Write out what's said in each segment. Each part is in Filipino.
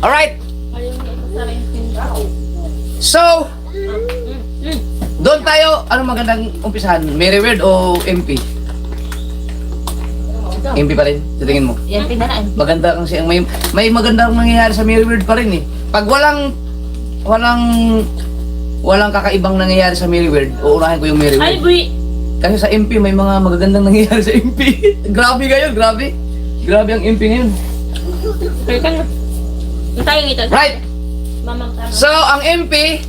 Alright? So, doon tayo, ano magandang umpisahan? Merriweather o MP? MP pa rin, sa tingin mo? MP na lang. Maganda kasi ang may magandang nangyayari sa Merriweather pa rin eh. Pag walang kakaibang nangyayari sa Merriweather, uunahin ko yung Ay, Merriweather. Bui! Kasi sa MP may mga magagandang nangyayari sa MP. Grabe ngayon, grabe. Grabe ang MP ngayon. Kaya ka na. Tayo ito. Right. Mamang tama. So, ang MP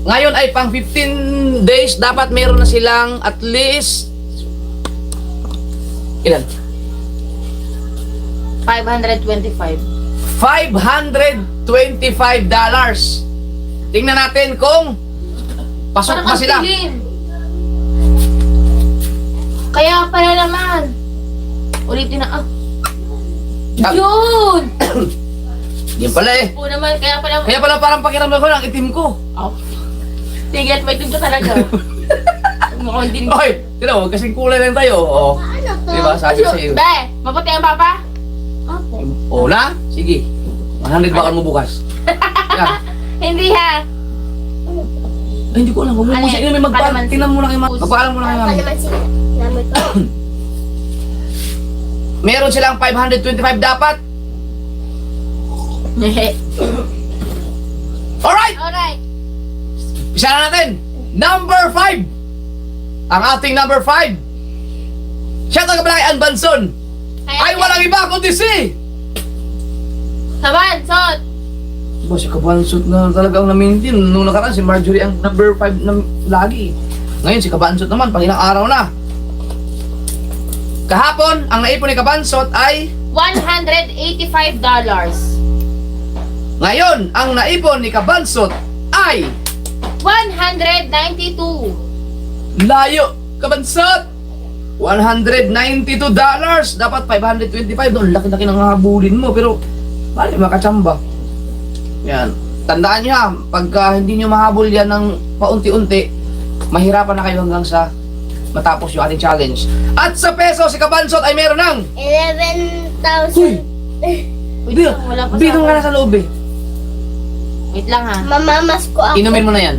ngayon ay pang 15 days, dapat meron na silang at least ilan? 525. $525. Tingnan natin kung pasok ba sila. Kaya pala naman. Ulitin na. Ah. Yun! Yan pala eh. Oo naman, kaya pala. Kaya pala parang pakiramdam ko ng itim ko. Oh. Sige, at may itim ka talaga. Mukhang din. Oy, tira mo, kasing kulay lang tayo. Oh. Diba, sabi sa iyo. Be, maputi ang papa? O na? Sige. 100 bakal mo bukas. Yan. Hindi ha. Ay, hindi ko alam. Huwag mo Ano siya yan? inumin. Kalamansi. Tingnan mo na kay mami. Magpaalam mo na kay mami. Meron silang 525 dapat. Alright! Alright. Isa na natin. Number 5. Ang ating number 5. Siya tagabalaki ang Banson. Ay walang iba kundi si Saban, sot. Diba si Kabansot na talagang na-maintain. Nung nakaraan si Marjorie ang number 5 na lagi. Ngayon si Kabansot naman pang ilang araw na. Kahapon ang naipon ni Kabansot ay $185. ngayon ang naipon ni Kabansot ay 192. layo. Kabansot $192. Dapat 525 doon. Laki-laki ng habulin mo pero paano makatsamba? Yan. Tandaan nyo ha, pagka hindi nyo mahabol yan ng paunti-unti, mahirapan na kayo hanggang sa matapos yung ating challenge. At sa peso, si Kabansot ay meron ng 11,000. Wait lang, wala pa Bidong nga sa... na sa loob eh. Wait lang ha. Mamamas ko ako. Inumin mo na yan.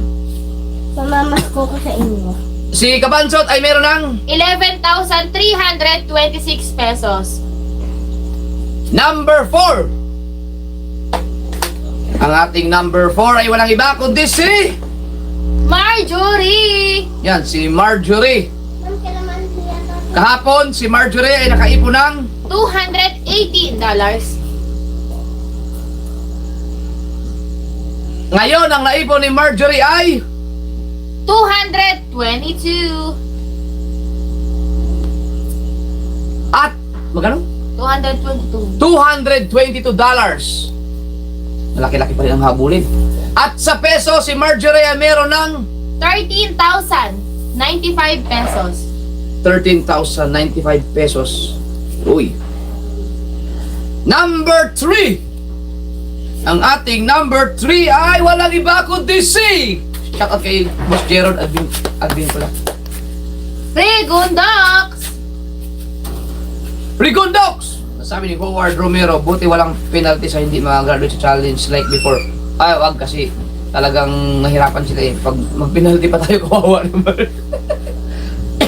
Mamamas ko sa inyo. Si Kabansot ay meron ng 11,326 pesos. number 4. Ang ating number 4 ay walang iba kundi si... Marjorie! Yan, si Marjorie. Ma'am, kailangan siya to. Kahapon, si Marjorie ay nakaipon ng $218. ngayon, ang naipon ni Marjorie ay 222. at magkano? 222. $222. Malaki-laki pa rin ang habulin. At sa peso, si Marjorie ay meron ng 13,095 pesos. 13,095 pesos. Uy. Number 3. Ang ating number 3 ay walang iba kundi si... Shout out kay Boss Gerald Advin pala. Regundox! Rigondox! Sabi ni Howard Romero, buti walang penalty sa hindi mag-graduate sa challenge like before. Ay, wag kasi talagang nahirapan sila eh. Pag mag-penalty pa tayo, kawawa naman.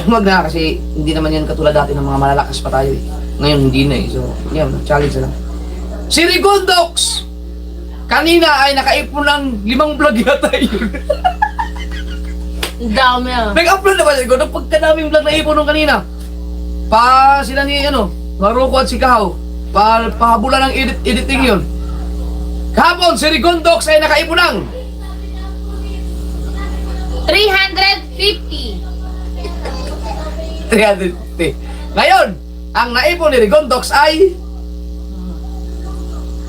Wag na kasi hindi naman yan katulad dati ng mga malalakas pa tayo eh. Ngayon hindi na eh. So, yan, challenge na lang. Si Rigondox! Kanina ay nakaipon ng 5 vlog yata yun. Ang dami ah. Nag-upload na ba si Rigondox? Pagkadaming vlog na ipon nung kanina. Pa sila ni Maruko at si Kahaw. Pahabulan ng editing yun. Kahapon, si Rigondox ay nakaipon ng 350. 350. Ngayon, ang naipon ni Rigondox ay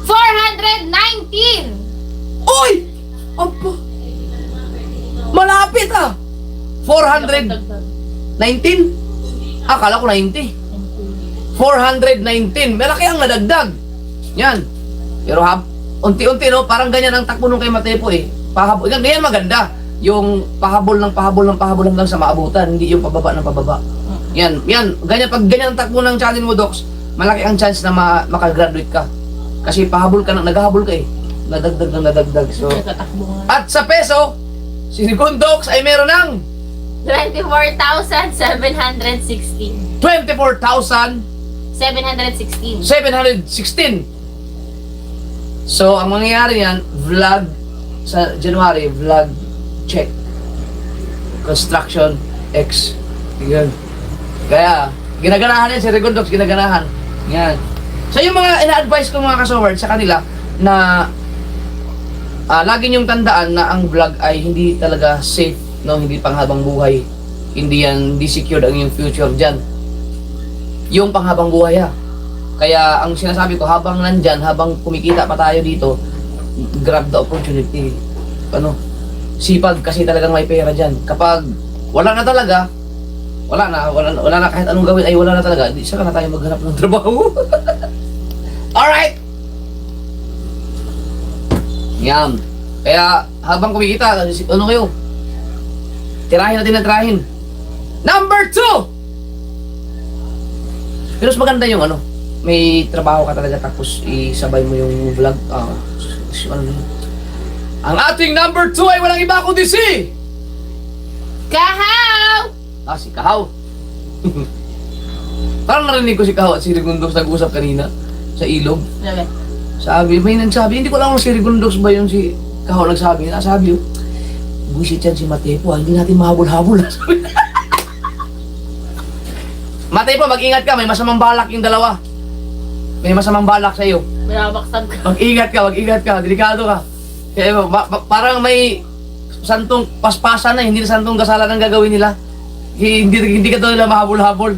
419. Uy! Apa? Malapit ah! 419? Akala ko 90. 419. Malaki ang nadagdag. Yan. Pero unti-unti no, parang ganyan ang takbo nung kay Matepo eh. Pahabol. Ganyan maganda. Yung pahabol hanggang sa maabutan, hindi yung pababa ng pababa. Yan. Ganyan, pag ganyan ang takbo ng challenge mo, Docs, malaki ang chance na makagraduate ka. Kasi pahabol ka na, naghahabol ka eh. Nadagdag. So, Nagtatakbo nga. at sa peso, si Rigundox ay meron ng 24,716. 24,716. 716. So, ang mangyayari yan, vlog sa January, vlog check. Construction X. Yan. Kaya, ginaganahan yan si Rigundox, ginaganahan. Yan. So, yung mga ina-advise ko mga kasoward sa kanila na lagi niyong tandaan na ang vlog ay hindi talaga safe, no? Hindi panghabang buhay. Hindi secured ang iyong future dyan. Yung panghabang buhay ha. Kaya ang sinasabi ko, habang nandyan, habang kumikita pa tayo dito, grab the opportunity. Ano? Sipag kasi talagang may pera dyan. Kapag wala na talaga, wala na kahit anong gawin ay wala na talaga, di saka na tayo maghanap ng trabaho. Alright! Yan. Kaya habang kumikita, ano kayo? Tirahin natin na tirahin. Number 2! Pero mas maganda yung ano, may trabaho ka talaga tapos isabay mo yung vlog. Ano yun? Ang ating number 2 ay walang iba kundi si Kahaw! si Kahaw. Parang narinig ko si Kahaw at si Rigundox nag-usap kanina sa ilog. Sabi. May nagsabi, hindi ko alam kung si Rigundox ba yung si Kahaw nagsabi. Nasabi yun, buisit yan si Matepo, hindi natin mahabol-habol. Matepo, mag-ingat ka, may masamang balak yung dalawa. May masamang balak sa iyo. Binabaksab ka. Mag-ingat ka, delikado ka. Kaya parang may santong paspasan na, hindi na santong kasalan ang gagawin nila. Hindi ka daw nila mahabol-habol.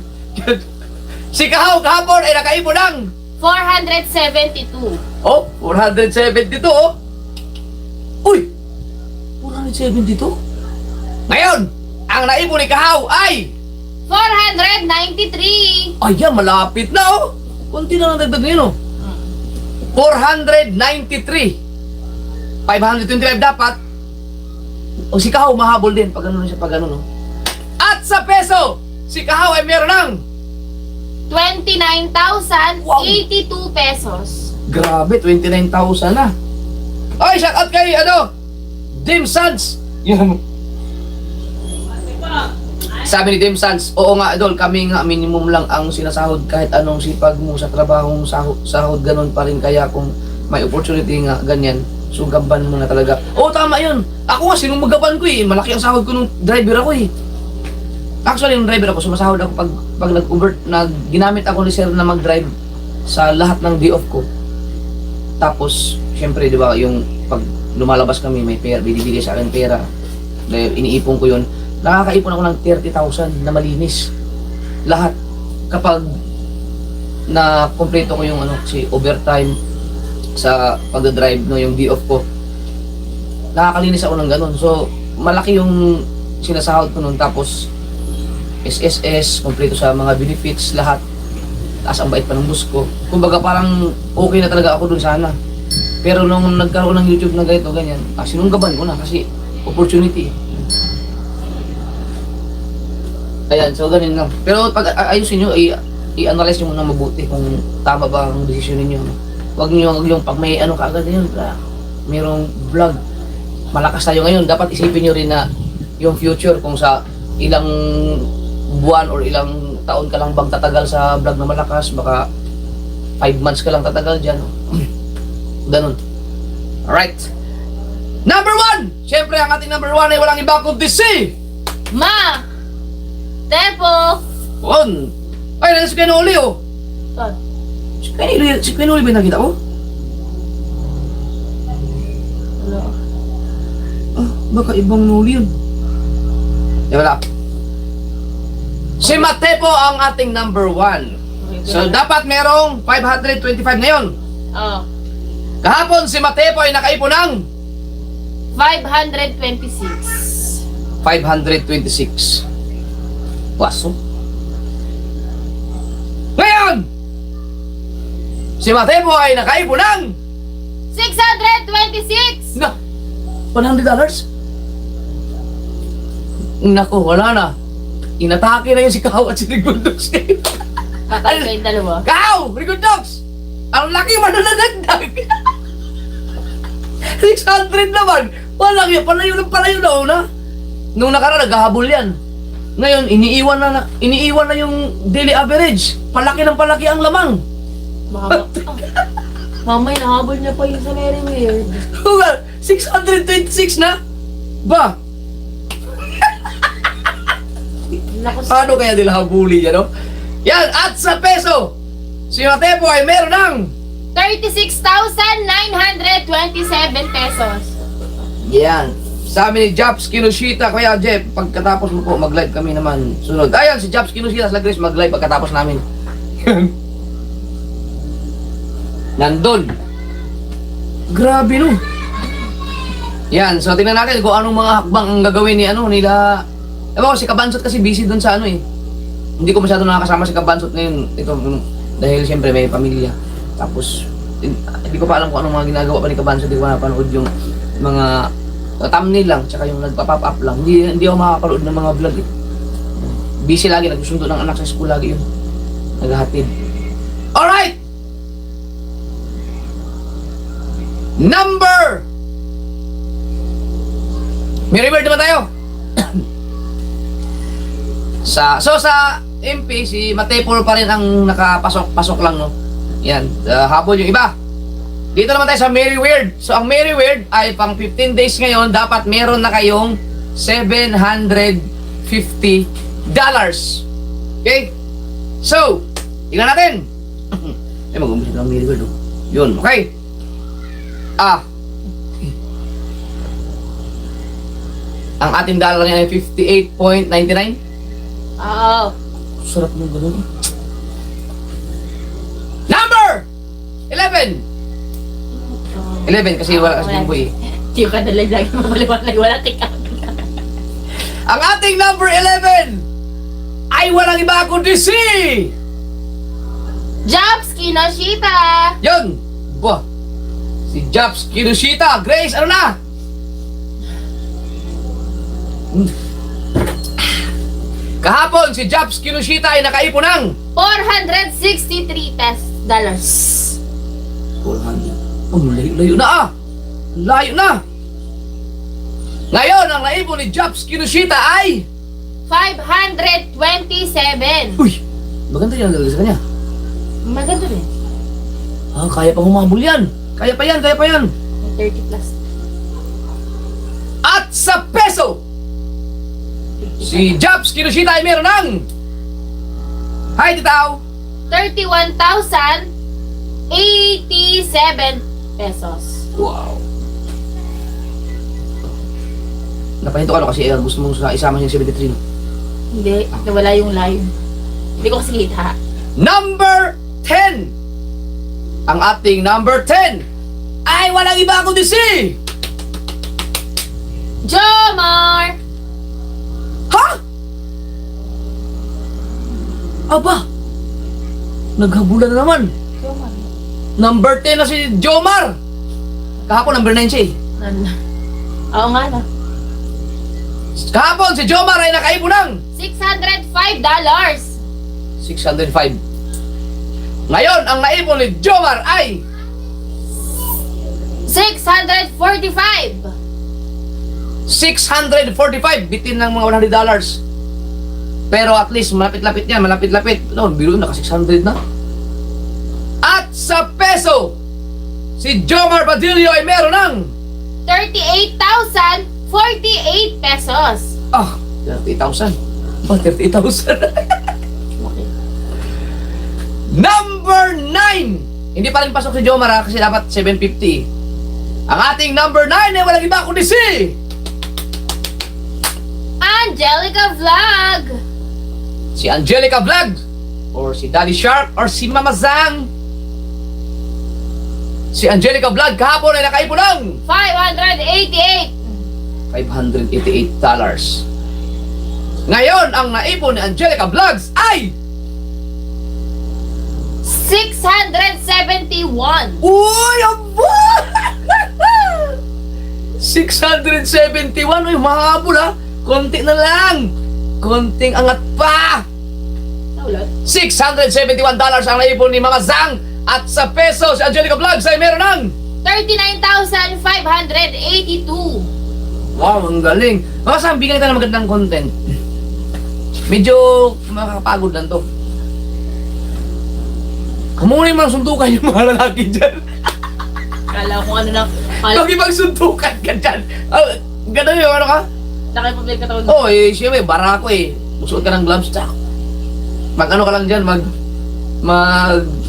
Si Kahaw kahapon ay nakaipon ng 472. Oh, 472 oh. Uy! 472? Ngayon, ang naipon ni Kahaw ay 493. ayan, malapit na oh. Kunti na lang dagdag ngayon oh. 493. 525 dapat. O si Kahaw mahabol din pag ano siya, pag ano no. At sa peso, si Kahaw ay meron ng 29,082 pesos. grabe, 29,000 na. Ay, shout out kay Dim Sans. Yan. Sabi ni Dim Sans, oo nga idol, kami nga minimum lang ang sinasahod kahit anong sipag mo sa trabahong sahod ganun pa rin, kaya kung may opportunity nga ganyan, sugaban mo na talaga. Oo, tama yun. Ako nga, sinumagaban ko eh. Malaki ang sahod ko nung driver ako eh. Actually, nung driver ako, sumasahod ako pag nag-Uber, ginamit ako ni sir na mag-drive sa lahat ng day off ko. Tapos, syempre, di ba, yung pag lumalabas kami, may pera, binibigay sa akin pera. Dahil iniipon ko yun. Nakakaipon ako ng 30,000 na malinis. Lahat. Kapag na kompleto ko yung si overtime sa pag-drive, no, yung day off ko, nakakalinis ako ng ganun. So, malaki yung sinasahod ko nun. Tapos, SSS, kompleto sa mga benefits, lahat. Taas ang bait pa ng boss ko. Kumbaga parang okay na talaga ako dun sana. Pero nung nagkaroon ng YouTube na ganito, ganyan, sinunggaban ko na kasi opportunity. Ayan, so ganun lang. Pero pag ayusin nyo, i-analyze nyo muna mabuti kung tama ba ang desisyon ninyo. Huwag yung pag may kaagad yun, mayroong vlog. Malakas tayo ngayon, dapat isipin nyo rin na yung future kung sa ilang buwan or ilang taon ka lang bang tatagal sa vlog na malakas, baka 5 months ka lang tatagal dyan. Ganun. Alright. Number 1! Siyempre, ang ating number 1 ay walang iba kundi si Ma! Tepo! On! Ay, nasa si Kuya Noli oh! Saan? Si Kuya Noli ba yung nakita ko? Ano? Baka ibang Noli yun. Wala. Si Matepo ang ating number 1. So, dapat merong 525 ngayon. Oo. Kahapon, si Matepo ay nakaipon ng 526. 526. Waso. Ngayon, si Matepo ay nakaipon ng 626! na $100. Naku, wala na. Inatake na yung si Kahaw at si Rigundox. Patay kayong dalawa. Kahaw! Rigundox! Ang laki man na nadagdag. 600 naman. Palaki, palayo na una. Nung nakaraan, naghahabol yan. Ngayon, iniiwan na yung daily average. Palaki ng palaki ang lamang. Mamay, nahabol niya pa yung sa Mary Weird. 626 na? Ba? Naku, Paano kaya nila habuli yan, no? Yan, at sa peso, si Matepo ay meron ng 36,927 pesos. yan. Sa amin ni Japs Kinushita, Kuya Jeff, pagkatapos mo po, mag-live kami naman sunod. Ayan, si Japs Kinushita sa Grace, mag-live pagkatapos namin. Nandun. Grabe no. Yan, so tingnan natin kung anong mga hakbang ang gagawin ni nila. Ewan ko, si Kabansot kasi busy dun sa Hindi ko masyado nakakasama si Kabansot ngayon. Ito, dahil siyempre may pamilya. Tapos, hindi ko pa alam kung anong mga ginagawa pa ni Kabansot. Hindi ko napanood yung mga thumbnail lang, tsaka yung nagpa-pop up lang. Hindi ako makakapanood ng mga vlog eh. Busy lagi, nagsusundo ng anak sa school lagi yun. Naghahatid. Alright! Number! May reward naman tayo. sa MP, si Matepol pa rin ang nakapasok lang, no? Yan, habol yung iba. Dito naman tayo sa Merry Weird. So, ang Merry Weird ay pang 15 days ngayon, dapat meron na kayong $750. Okay? So, tingnan natin. Ay, mag-umpisa lang Merry Weird, oh. Yun, okay. Ang ating dollar niya ay 58.99. Oo. Sarap ng ganun. Number 11. 11 kasi wala kasi yung boy. Hindi ko kadalay lagi mapaliwanag. Wala tika. Ang ating number 11 ay walang iba kundi si Japs Kinoshita. yun. Buah. Si Japs Kinushita. Grace, ano na? Kahapon, si Japs Kinushita ay nakaipon ng $463. Oh, layo na ah! Layo na! Ngayon, ang naipon ni Japs Kinushita ay... 527. Uy! Maganda yan talaga sa kanya. Maganda rin. Ah, kaya pa humabol yan. Kaya pa yan. 30 plus. At sa peso, si Japs Kinushita ay meron ng... Hi, Titaw! 31,087 pesos. Wow! Napahinto ka no kasi gusto mong isama siya yung 73, no? Hindi, nawala yung live. Hindi ko kasi kita. Number 10! Ang ating number 10 ay walang iba kundi si... Jomar! Ha? Aba! Naghabulan na naman. Jomar. Number 10 na si Jomar. Kahapon number 9 siya eh. Oo nga na. Kahapon si Jomar ay nakaipon ng $605. 605. Ngayon, ang naipon ni Jomar ay 645. 645. Bitin ng mga $100. Pero at least, malapit-lapit yan. Malapit-lapit. No, biro naka 600 na. At sa peso, si Jomar Badillo ay meron ng 38,048 pesos. 30,000. 30,000. Number 9. Hindi pa rin pasok si Jomar ha, kasi dapat 750. Ang ating number 9 ay walang iba kundi si Angelica Vlog. si Angelica Vlog or si Daddy Shark or si Mama Zang. Si Angelica Vlog kahapon ay nakaipon ng $588. Ngayon, ang naipon ni Angelica Vlogs ay 671. uy, aba! 671. Uy, mahabol ha. Konti na lang. Konting angat pa. Naulat. $671 ang naipon ni Mama Zang At sa peso, si Angelica Vlogs ay meron ng 39,582. wow, ang galing. Mga saan, bigyan kita ng magandang content. Medyo makakapagod lang to. Kamunin mo ng suntukan yung mga lalaki dyan. Kala ko ano na. Magipagsuntukan ka dyan. Ganda yun, ano ka? Nakapublic ka taon. Oo, siyempre, barako Magsuot ka ng gloves, tsak. Mag-ano ka lang dyan,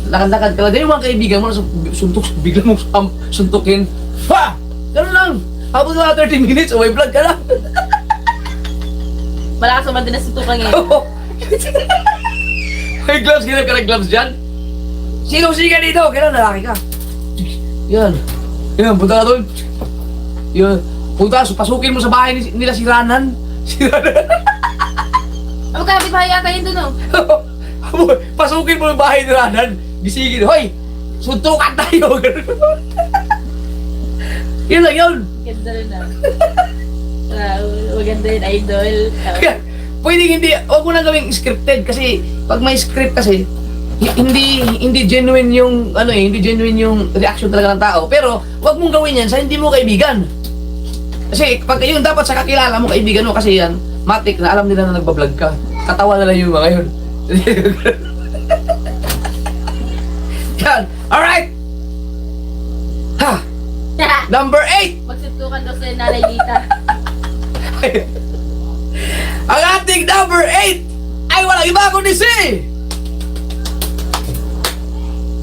lakad-lakad ka lang. Ganyan yung mga kaibigan mo, suntok, bigla mong suntukin. Ha! Ganun lang. Habang mga 30 minutes, may vlog ka lang. Malakas naman din na suntukan ngayon. May gloves, ginag ka ng gloves dyan. Sino-siga dito? Kailan lalaki ka? Yan. Yan, punta ka doon. Yan. Punta, pasukin mo sa bahay nila si Ranan. Si Ranan. Magkabit bahay yata yun dun, oh. Pasukin mo yung bahay ni Ranan. Gisigin, hoy! Suntukan tayo! Yun lang yun. Ganda rin ah. Maganda yun, idol. Kaya, pwedeng hindi, huwag mo na gawing scripted kasi pag may script kasi, hindi genuine yung hindi genuine yung reaction talaga ng tao. Pero wag mong gawin yan sa hindi mo kaibigan. Kasi pag yun dapat sa kakilala mo kaibigan mo kasi yan, matik na alam nila na nagba-vlog ka. Katawa na lang yung mga yun. Yan. Alright! Ha! Number 8! Magsuntukan daw sa Nanay Lita. Ang ating number 8 ay walang iba kundi si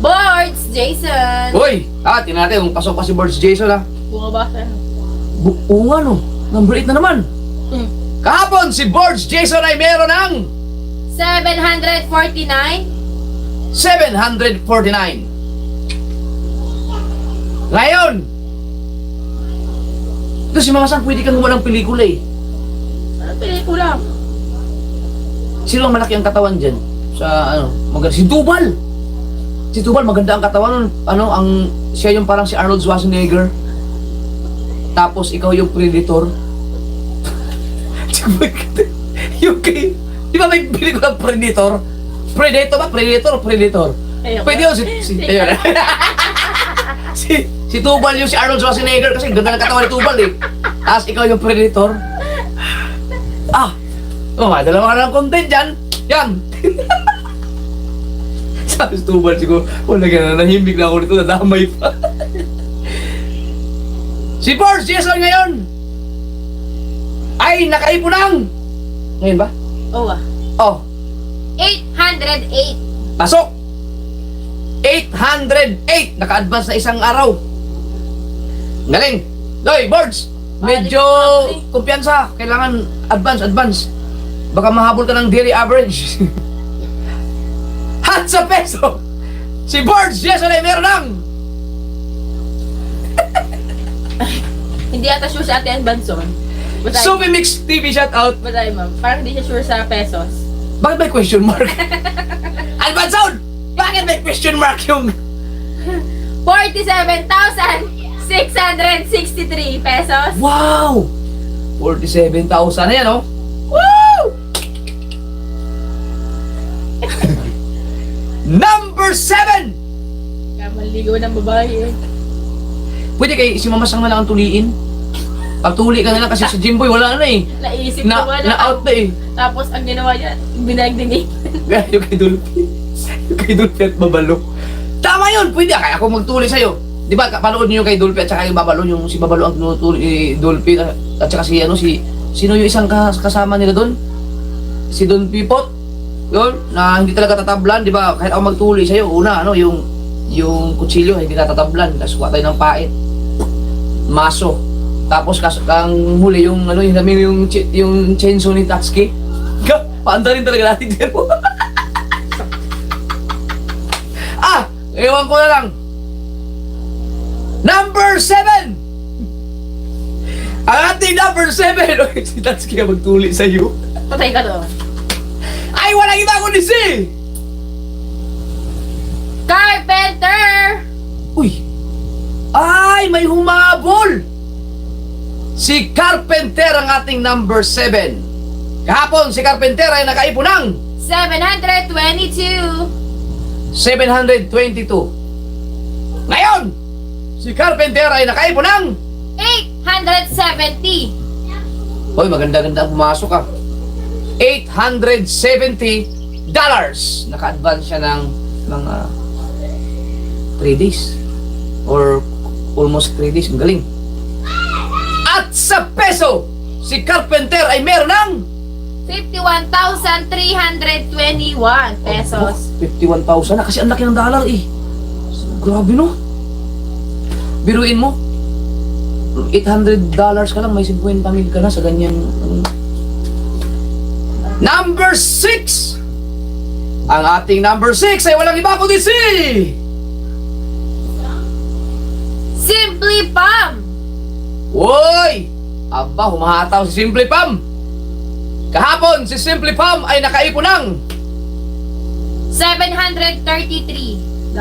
Boards, Jason. Uy! Tingnan natin kung pasok pa si Boards Jason Bumabasa. Oo nga no, number 8 na naman. Kahapon si Boards Jason ay meron ng 749. 749. Ngayon, ito si Mama Sang, pwede kang gumawa ng pelikula Ano pelikula? Sino ang malaki ang katawan dyan? Sa maganda, si Tubal! Si Tubal, maganda ang katawan nun. Siya yung parang si Arnold Schwarzenegger. Tapos ikaw yung Predator. Yung kay... Di ba may pelikula Predator? Predator ba? Predator o Predator? Ayoko. Pwede yun ayun. si Tubal yung si Arnold Schwarzenegger kasi ganda ng katawan ni Tubal Tapos ikaw yung Predator. Dalawa ka ng content dyan. Yan. Sabi si Tubal siguro, wala ka na, nahimik na ako nito, nadamay pa. Si Boards Jason ngayon ay nakaipon ng ngayon ba? Oo ah. Oh, 808. pasok! 808! Naka-advance na isang araw. Galing! Doy, Boards! Medyo kumpiyansa. Kailangan advance. Baka mahabol ka ng daily average. At sa peso, si Boards Jason ay meron ng Hindi ata sure sa Ate Ann Banson. Sophie Mix TV shoutout. Basahin ma'am. Parang hindi siya sure sa pesos. Bakit may question mark? Advance sound! Bakit may question mark yung 47,663 pesos. wow! 47,000 na yan, oh! Woo! Number 7! Kaya maligaw ng babae eh. Pwede kay si Mama Sang na lang ang tuliin. Pagtuli ka na lang kasi si Jimboy wala na eh. Naisip ko nga Na-out na eh. Tapos ang ginawa niya, binagding Yung kay Dolphy. Yung kay Dolphy at Babalo. Tama yun! Pwede kaya ako magtuli sa'yo. Di ba, panood niyo yung kay Dolphy at saka yung Babalo, yung si Babalo ang tinutuli Dolphy at saka si sino yung isang kasama nila doon? Si Don Pipot. Yun, na hindi talaga tatablan, di ba? Kahit ako magtuli sa'yo, una, yung kutsilyo, hindi natatablan. Tapos kuha tayo ng pait. Maso. Tapos kang huli yung yung chainsaw ni Tatsuki. Paanda rin talaga natin din mo. Ewan ko na lang. Number 7! Ang ating number 7! Si Tatsuki na magtuli sa'yo. Patay ka doon. Ay, walang iba kundi si Carpenter! Uy! Ay, may humabol! Si Carpenter ang ating number 7. Kahapon, si Carpenter ay nakaipon ng 722. 722. Ngayon, si Carpenter ay nakaipon ng... 870. Hoy, maganda-ganda ang pumasok ah. $870. Naka-advance siya ng mga 3 days. Or almost 3 days. Ang galing. At sa peso, si Carpenter ay meron ng 51,321 pesos. 51,000 na kasi ang laki ng dollar eh. Grabe no. Biruin mo. $800 ka lang, may 50 mil ka na sa ganyan. Number 6. Ang ating number 6 ay walang iba kundi si Simply Pam. Woy! Aba, humahataw si Simply Pam. Kahapon, si Simply Pam ay nakaipon ng $733.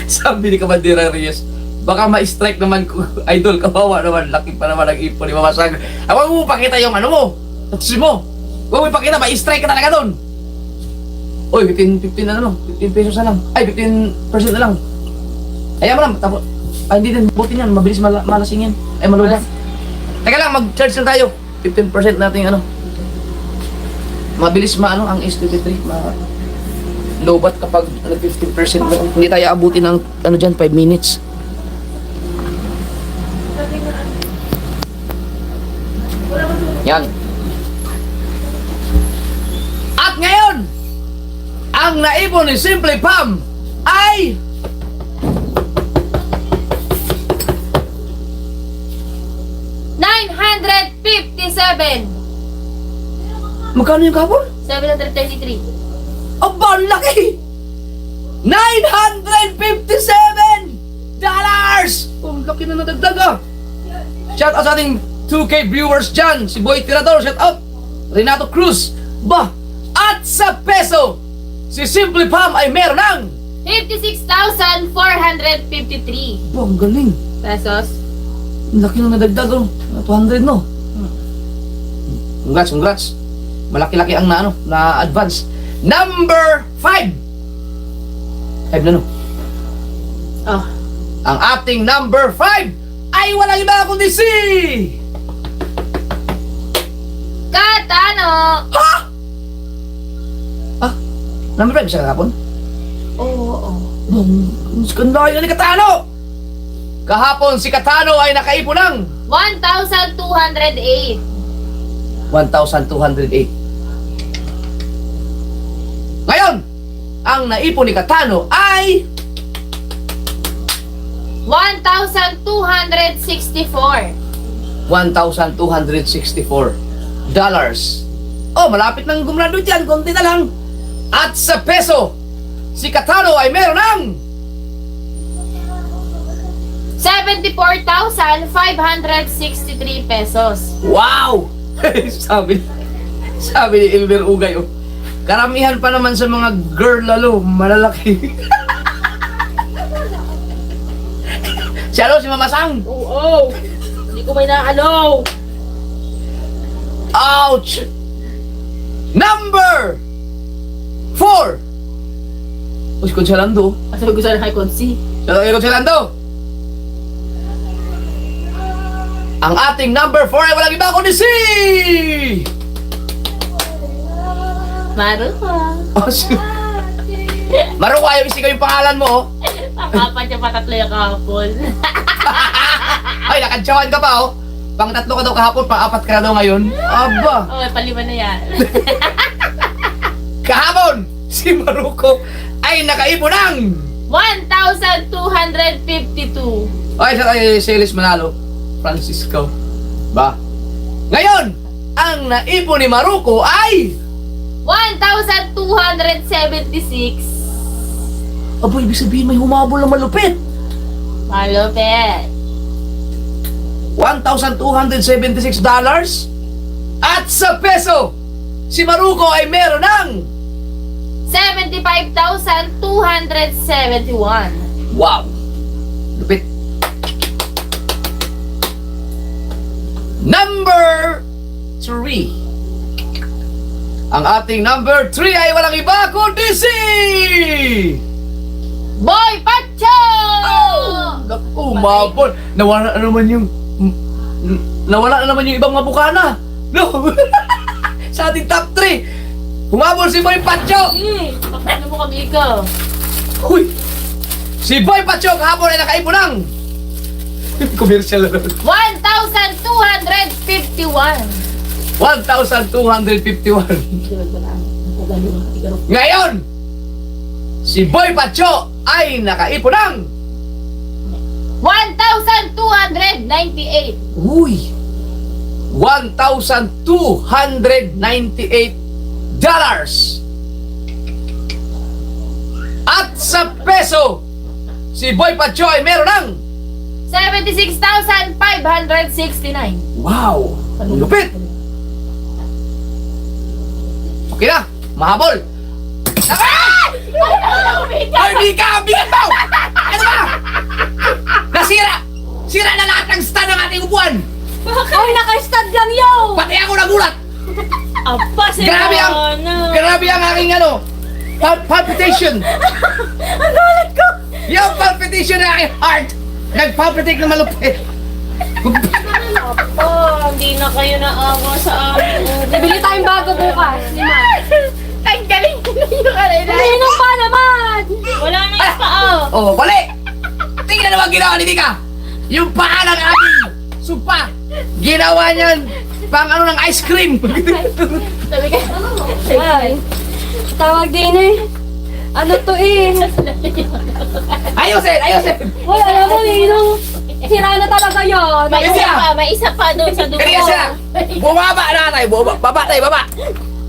sabi ni Kabandera Reyes, baka ma-strike naman ko, idol, kawawa naman, laki pa naman ang ipon ni Mama Sang. Huwag mo pakita yung ano mo, tatsi mo. Huwag mo ipakita, ma-strike ka talaga doon. Oy, 15 na ano, 15 pesos na lang. Ay, 15% na lang. Ayaw mo lang, tapos, ay hindi din, buti yan, mabilis malasing yan. Ay, malula. Teka lang, mag-charge lang tayo. 15% natin ano. Mabilis maano ang S23, lobat kapag 15% lang. Hindi tayo abutin ng ano dyan, 5 minutes. Yan. At ngayon, ang naipon ni Simply Pam ay $957. magkano yung kapon? 733. Aba, ang laki! $957! Ang laki na nadagdag ah! Shout out sa ating 2K viewers dyan. Si Boy Tirador, shout out! Renato Cruz, ba! At sa peso, si Simply Pam ay meron ng 56,453 ba, ang galing! pesos. Ang laki na nadagdag oh. 200 no? Congrats! Malaki-laki ang na-advance. Number 5 na no? Oh. Ang ating number 5 ay walang iba kundi si... Katano. Ha? Ah? Number 5 siya kahapon? Oo. Skandal na ni Katano! Kahapon si Katano ay nakaipon ng 1,208. 1,208. Ngayon, ang naipon ni Katano ay 1,264. $1,264. Oh, malapit nang gumrado dyan, konti na lang. At sa peso, si Katano ay meron ng 74,563 pesos. wow! sabi ni Elmer Ugay, oh. Karamihan pa naman sa mga girl lalo, malalaki. Si ano, si Mama Sang? Oo. Hindi ko may naalaw. Ouch! Number 4. Uy, Consolando. Sabi ko sana kay Consi. Sabi ko, Consolando. Ang ating number 4 ay walang iba kundi si... Maruha. Oh, si... Maruha, yung isigaw yung pangalan mo, oh. Pakapat niya patatlo yung kahapon. Ay, nakantsawan ka pa, oh. Pang 3 ka daw kahapon, pang 4 ka na daw ngayon. Aba. Oh, palima na yan. Kahapon, si Maruko ay nakaipon ng... 1,252. Ay, sa kay Celis Manalo. Francisco. Ba? Ngayon, ang naipon ni Maruko ay... 1,276. Aba, ibig sabihin may humabol na malupit. Malupit. $1,276. At sa peso, si Maruko ay meron ng... 75,271. Wow! Lupit. Number 3. Ang ating number 3 ay walang iba kundi si... Boy Pacho! Naku, mabol. Nawala na naman yung... Nawala na naman yung ibang mabukana. No? Sa ating top 3. Humabol si Boy Pacho. Paano mo kami ikaw? Uy! Si Boy Pacho kahapon ay nakaipon ng... Commercial na naman. 1,251. 1,251. Ngayon, si Boy Pacho ay nakaipon ng... 1,298. Uy! $1,298. At sa peso, si Boy Pacho ay meron ng... 76,569. Wow! Ang lupit! Okay na, mahabol! Ay, di ka! Bigat mo! Ano ba? Nasira! Sira na lahat ng stand ng ating upuan! Ay, naka-stud lang yun! Pati ako nagulat! Apa, si Grabe ang aking ano! Palpitation! Ang galit ko! Yung palpitation ng aking heart! Nag-palpitate na malupit! Oh, hindi na kayo naawa sa amin. Nabili tayong bago bukas. Tanggalin ko na yung kanina. Sino pa naman? Wala na yung paa. Oh, bali! Tingnan naman ginawa ni Tika! Yung paa ng aking supa! Ginawa niyan pang ano ng ice cream! Sabi ka. Ay, tawag din eh. Ano to eh? Ayusin! Ayusin! Hoy, alam mo, Ninong, sira na talaga yun. May isa pa doon sa dugo. Kaya sila! Bumaba na tayo! Baba tayo! Baba!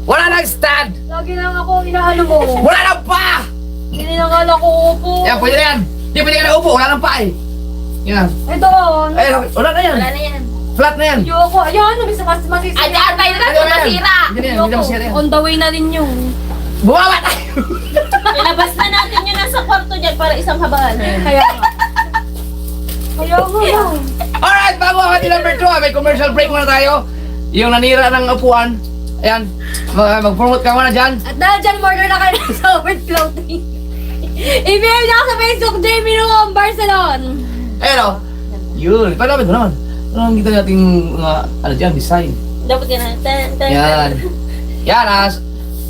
Wala nang stand! Lagi lang ako inaano mo. Wala nang pa! Hindi na nga lang ako upo. Yan, pwede na yan! Hindi pwede ka na upo! Wala nang pa eh! Yan! Ito, Ayun! Wala na yan! Wala na yan. Flat na yan! ayoko. Ayan, masisira. Adaan tayo na ito, masira. Hindi na yan! Hindi na masira yan! On the way na rin yun. Bumaba tayo! Ilabas na natin yun nasa kwarto dyan para isang habaan. Kaya nga. Kaya nga lang. Alright! Bago ang ating number 2, may commercial break muna tayo. Yung nanira ng upuan. Ayan. Mag-promote ka muna dyan. At dahil dyan, order na kayo ng summer clothing. I-mail na ako sa Facebook, Jamie Noong Barcelon. Ayan o. Yun. Palapit mo naman. Ano ang kita nating mga, ano dyan, design. Dapat yan na. Yan. Yan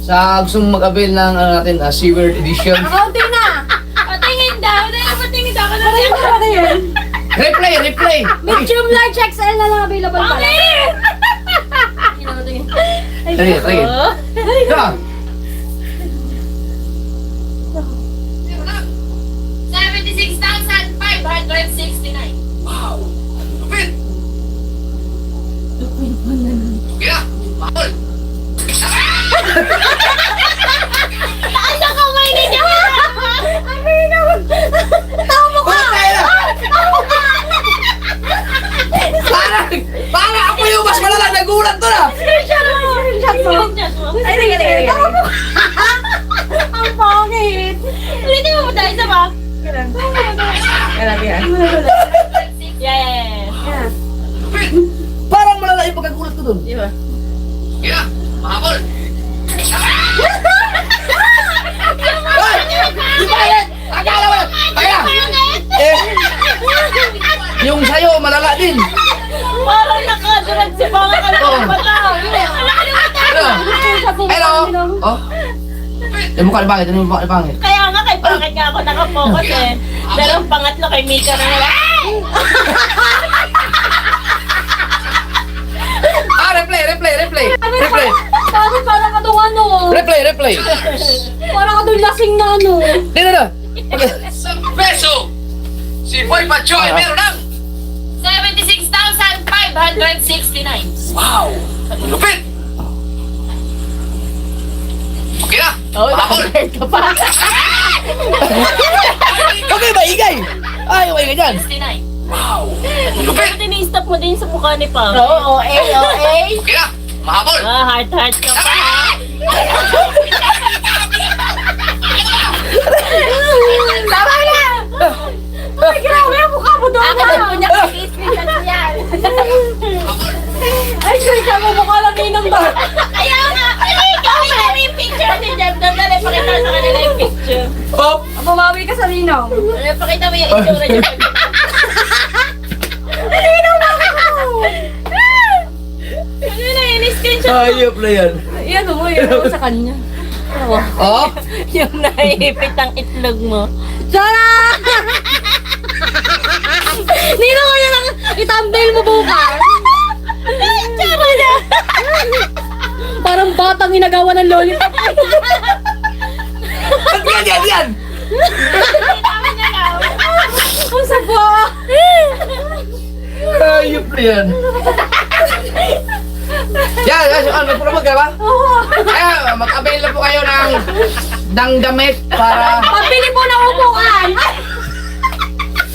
sa gusto mong mag-avail ng ano natin, SeaWorld Edition. Accounting na. Patingin daw. Patingin daw. Pareho pa rin yun. Replay! Replay! Medium, large, XL na lang available pala. Tari, tari. Ito. 76,569. Wow! Lupit! Okay na! Mahal! Taas ang kamay ninyo! Tama ko. Parang ako yung mas malala, nagulat to na! Screenshot mo. Ay, sige. Ang pangit. Ulitin mo tayo sa ba? Yeah. Parang malala yung pagkagulat ko dun. Di ba? Okay na! Mahal! Ay! Di ba yan? Akala mo! Kaya! Yung sa'yo, malala din. Parang nakadulag si Banga ka lang Oo. ang bata. Hello! Oh? Yung mukha ni Bangit, ano yung mukha ni Bangit? Kaya nga kay Bangit nga ako nakapokus eh. Pero ang pangatlo kay Mika na nila. Replay! Bakit parang ka doon ano? Replay! Parang ka doon lasing na ano? Dito! Sa peso! Si Boy Pacho ay meron ng... 76,569. Wow! Lupit! Okay na! Oh, Mahal! nakagulat ka pa. Okay ba, igay? Ay, okay ka dyan! 69. Wow! Lupit! Bakit ini-stop mo din sa mukha ni Pam? Oo, Okay na! Mahabol! Heart ka pa ha? Tama na! Ay, grabe ang mukha mo doon. Ako doon po niya kasi yan. Ay, sure ka mo mukha lang ninong ba? Kaya nga, ikaw ka sa Ninong. Pakita mo yung itsura niya. Ano na yun? Screenshot. Hayop na yan. Yan mo, yan mo sa kanya. Oh? Yung naipit ang itlog mo. Sarah! Ninong ko yan ang i-thumbnail mo bukas. Tsara na! Parang batang ginagawa ng lollipop. Yan! Ang sabo! Hayop na yan. Yan, nagpromote ka ba? Kaya, mag-avail na po kayo ng damit para... Pambili mo ng upuan!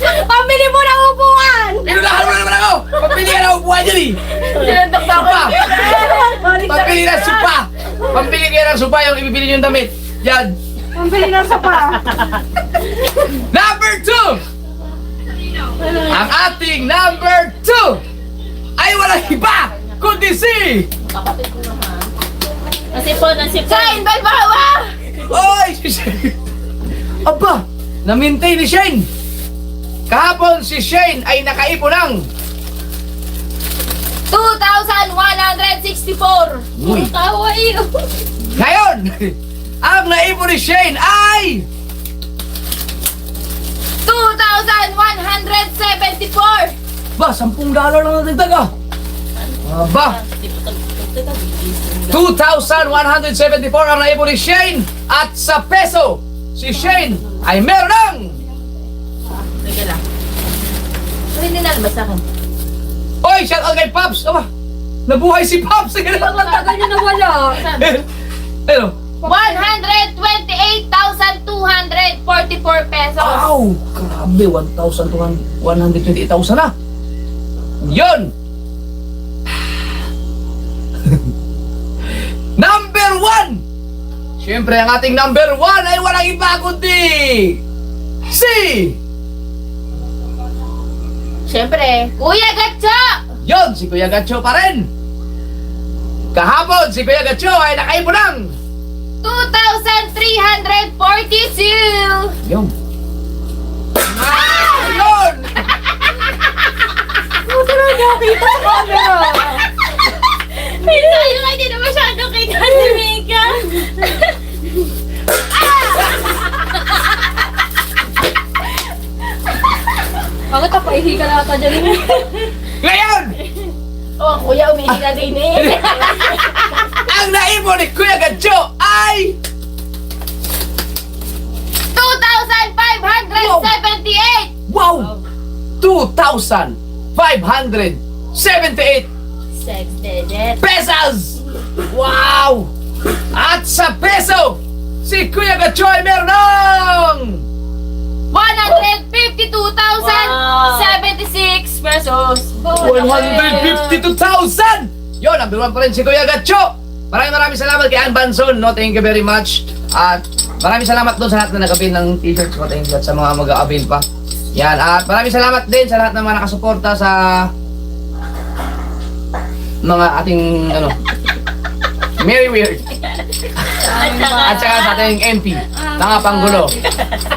Pambili mo ng upuan! Pinulahan mo na naman ako! Pagpili ka ng upuan dyan eh! Supa! Pagpili ng supa! Pambili kayo ng supa yung ibibili nyo yung damit. Yan! Pambili ng sapa! Number 2! Ang ating number 2 ay walang iba kundi si... Nasipon. Sain, balbawa! Oy! Si Shane! Aba! Na-maintain ni Shane! Kahapon si Shane ay nakaipon ng... 2,164! Uy! Tawa iyo! Ngayon! Ang naipon ni Shane ay... 2,174! Ba, $10 lang natagdag ah! Aba! 2,174 ang naipon ni Shane at sa peso, si Shane ay meron ng... Teka lang. Hindi nalabas ako. Oy, shout out kay Pops! Aba! Nabuhay si Pops! Ang tagal niya nawala. Ano? 128,244 pesos. Wow! Grabe, 128,000 na! Yun! Number 1! Siyempre, ang ating number 1 ay walang iba kundi... Si... Siyempre, Kuya Gatcho! Yun, si Kuya Gacho pa rin! Kahapon, si Kuya Gacho ay nakaipon ng... 2,342! Yun! Yun! Kita sa camera. Minsan yung hindi na masyado kita si Mika. Bakit napaihi ka na ata dyan? Ngayon! Oh, kuya, umihi na din eh. Ang naipon ni Kuya Gacho ay... 2,578! Wow! 2,578 Sex digit. pesos! Wow! At sa peso, si Kuya Gacho ay meron ng... 152,076 pesos. 152,000! Yun, number 1 pa rin si Kuya Gacho! Maraming salamat kay Ann Banson, no? Thank you very much. At maraming salamat doon sa lahat na nag-avail ng t-shirts ko. Thank you at sa mga mag-avail pa. Yan, at maraming salamat din sa lahat ng mga nakasuporta sa mga ating, Mary Weird. At saka sa ating MP, mga panggulo.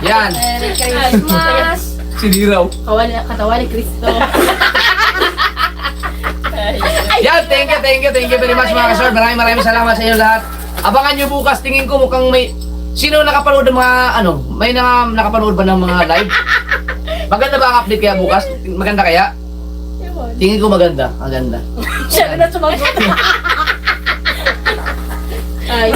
Yan, Merry Christmas! siniraw. Katawan ni Cristo. Yan, thank you very much mga kasor. Maraming salamat sa inyo lahat. Abangan nyo bukas, tingin ko mukhang may... Sino nakapanood ng mga, may nakapanood ba ng mga live? Maganda ba ang update kaya bukas? Maganda kaya? Tingin ko maganda. Maganda. Siya na sumagot. Ay.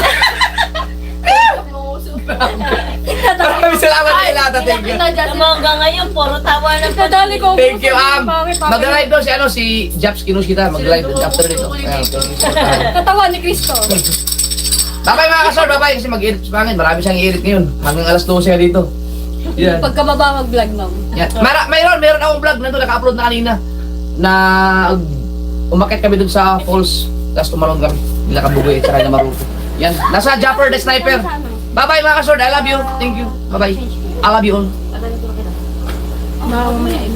Maraming salamat sa lahat. Thank you. Hanggang ngayon, puro tawa ng Nadali ko. Thank you, mag-live doon si Japs Kinos kita. Mag-live doon after nito. Katawan ni Cristo. Bye-bye mga kasor. Bye-bye kasi mag-edit sa pangin. Marami siyang i-edit ngayon. Hanggang alas 12 dito. Yan. Pagkababa mag-vlog mo. Yan. Mayroon akong vlog na doon. Naka-upload na kanina. Na umakit kami doon sa falls. Tapos tumalon kami. Nila kabugoy at saka na maruto. Yan. Nasa Japper the Sniper. Bye-bye mga kasord. I love you. Thank you. Bye-bye. I love you all. Mamaya